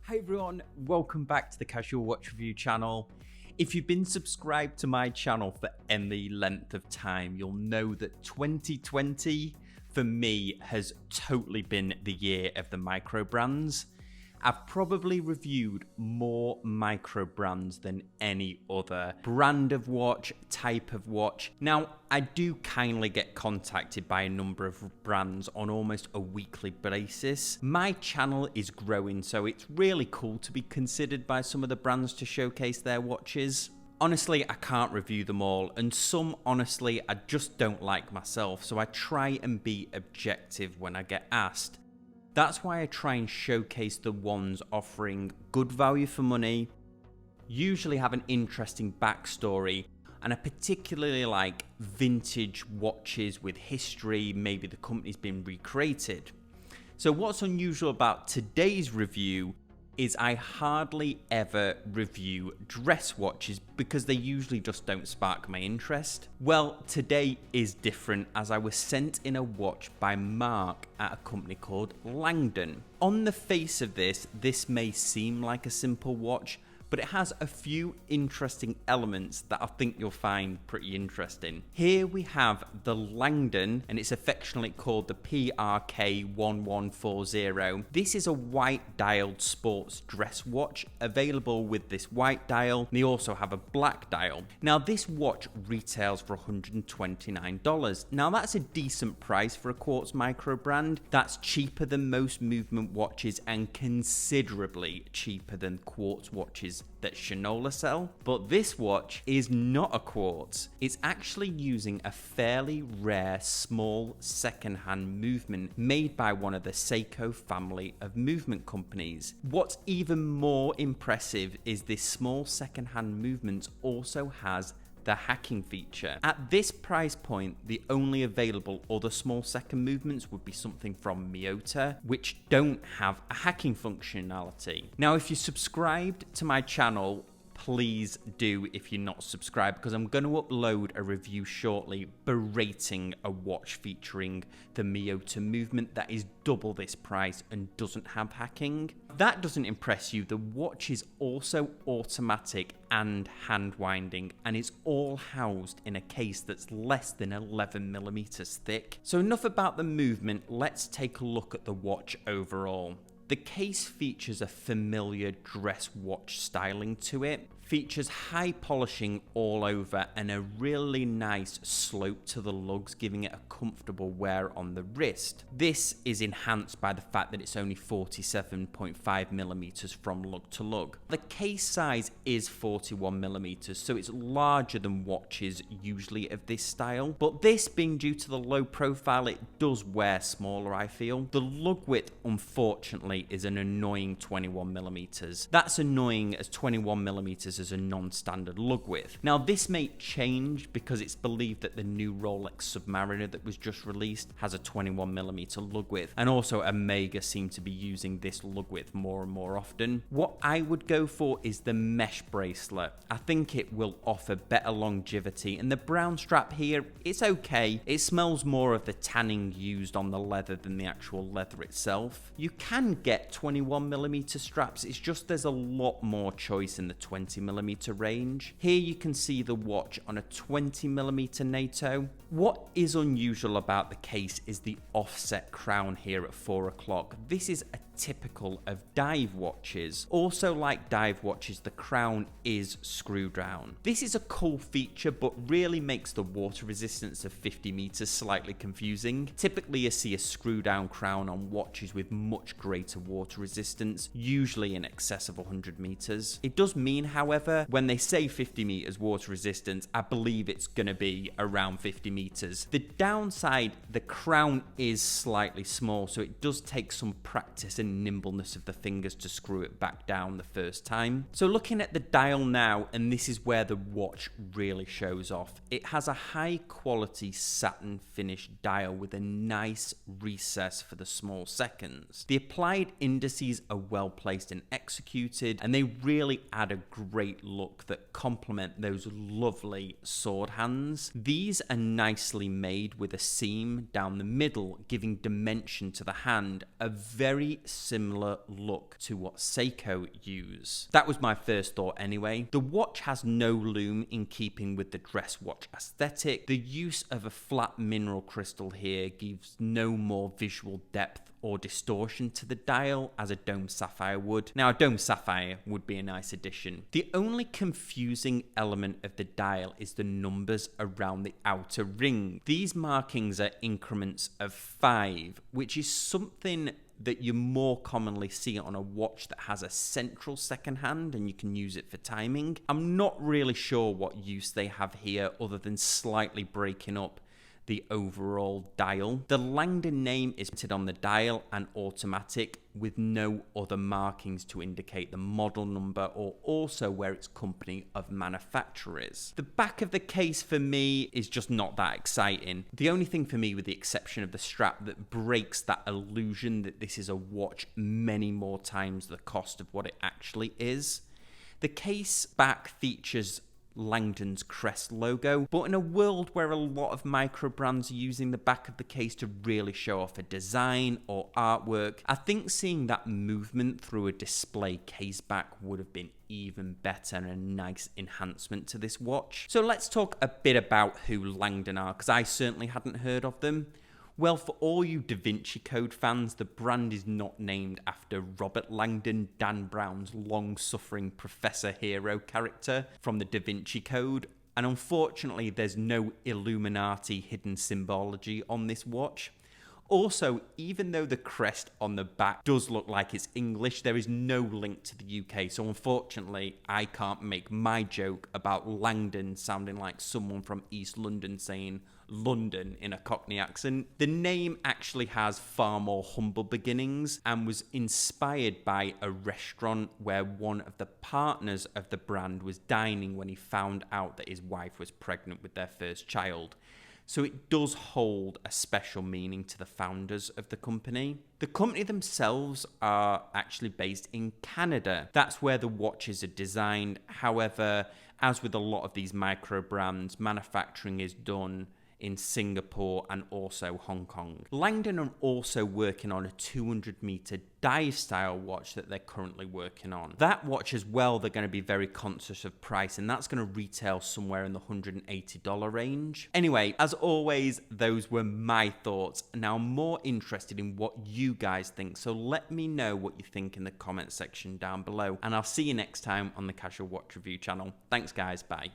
Hi everyone, welcome back to the Casual Watch Review channel. If you've been subscribed to my channel for any length of time, you'll know that 2020 for me has totally been the year of the micro brands. I've probably reviewed more micro brands than any other brand of watch, type of watch. Now, I do kindly get contacted by a number of brands on almost a weekly basis. My channel is growing, so it's really cool to be considered by some of the brands to showcase their watches. Honestly, I can't review them all, and some, honestly, I just don't like myself, so I try and be objective when I get asked. That's why I try and showcase the ones offering good value for money, usually have an interesting backstory, and I particularly like vintage watches with history, maybe the company's been recreated. So what's unusual about today's review is I hardly ever review dress watches because they usually just don't spark my interest. Well, today is different as I was sent in a watch by Mark at a company called Langdon. On the face of this may seem like a simple watch, but it has a few interesting elements that I think you'll find pretty interesting. Here we have the Langdon, and it's affectionately called the PRK 1140. This is a white dialed sports dress watch available with this white dial. They also have a black dial. Now this watch retails for $129. Now that's a decent price for a quartz micro brand. That's cheaper than most movement watches and considerably cheaper than quartz watches that Shinola sell. But this watch is not a quartz. It's actually using a fairly rare small second-hand movement made by one of the Seiko family of movement companies. What's even more impressive is this small second-hand movement also has the hacking feature. At this price point, the only available other small second movements would be something from Miyota, which don't have a hacking functionality. Now, if you're subscribed to my channel, please do if you're not subscribed, because I'm going to upload a review shortly berating a watch featuring the Miyota movement that is double this price and doesn't have hacking. If that doesn't impress you, the watch is also automatic and hand winding, and it's all housed in a case that's less than 11mm thick. So enough about the movement, let's take a look at the watch overall. The case features a familiar dress watch styling to it, features high polishing all over and a really nice slope to the lugs, giving it a comfortable wear on the wrist. This is enhanced by the fact that it's only 47.5mm from lug to lug. The case size is 41mm, so it's larger than watches usually of this style, but this being due to the low profile, it does wear smaller, I feel. The lug width, unfortunately, is an annoying 21mm. That's annoying as 21mm is a non-standard lug width. Now this may change because it's believed that the new Rolex Submariner that was just released has a 21mm lug width, and also Omega seem to be using this lug width more and more often. What I would go for is the mesh bracelet. I think it will offer better longevity, and the brown strap here, it's okay. It smells more of the tanning used on the leather than the actual leather itself. You can get 21mm straps, it's just there's a lot more choice in the 20mm range. Here you can see the watch on a 20mm NATO. What is unusual about the case is the offset crown here at 4 o'clock. This is a typical of dive watches. Also, like dive watches, the crown is screw down. This is a cool feature, but really makes the water resistance of 50 meters slightly confusing. Typically you see a screw down crown on watches with much greater water resistance, usually in excess of 100 meters. It does mean, however, when they say 50 meters water resistance, I believe it's going to be around 50 meters. The downside, the crown is slightly small, so it does take some practice and nimbleness of the fingers to screw it back down the first time. So looking at the dial now, and this is where the watch really shows off. It has a high quality satin finish dial with a nice recess for the small seconds. The applied indices are well placed and executed, and they really add a great look that complement those lovely sword hands. These are nicely made with a seam down the middle, giving dimension to the hand, a very similar look to what Seiko use. That was my first thought anyway. The watch has no lume in keeping with the dress watch aesthetic. The use of a flat mineral crystal here gives no more visual depth or distortion to the dial as a dome sapphire would. Now, a dome sapphire would be a nice addition. The only confusing element of the dial is the numbers around the outer ring. These markings are increments of 5, which is something that you more commonly see on a watch that has a central second hand and you can use it for timing. I'm not really sure what use they have here other than slightly breaking up the overall dial. The Langdon name is printed on the dial and automatic with no other markings to indicate the model number or also where its company of manufacturer is. The back of the case for me is just not that exciting. The only thing for me, with the exception of the strap, that breaks that illusion that this is a watch many more times the cost of what it actually is. The case back features Langdon's crest logo, but in a world where a lot of micro brands are using the back of the case to really show off a design or artwork, I think seeing that movement through a display case back would have been even better and a nice enhancement to this watch. So let's talk a bit about who Langdon are, because I certainly hadn't heard of them. Well, for all you Da Vinci Code fans, the brand is not named after Robert Langdon, Dan Brown's long-suffering Professor Hero character from the Da Vinci Code, and unfortunately there's no Illuminati hidden symbology on this watch. Also, even though the crest on the back does look like it's English, there is no link to the UK, so unfortunately I can't make my joke about Langdon sounding like someone from East London saying London in a Cockney accent. The name actually has far more humble beginnings and was inspired by a restaurant where one of the partners of the brand was dining when he found out that his wife was pregnant with their first child. So it does hold a special meaning to the founders of the company. The company themselves are actually based in Canada. That's where the watches are designed. However, as with a lot of these micro brands, manufacturing is done in Singapore and also Hong Kong. Langdon are also working on a 200-meter dive style watch that they're currently working on. That watch as well, they're going to be very conscious of price, and that's going to retail somewhere in the $180 range. Anyway, as always, those were my thoughts. Now I'm more interested in what you guys think, so let me know what you think in the comment section down below, and I'll see you next time on the Casual Watch Review channel. Thanks guys, bye.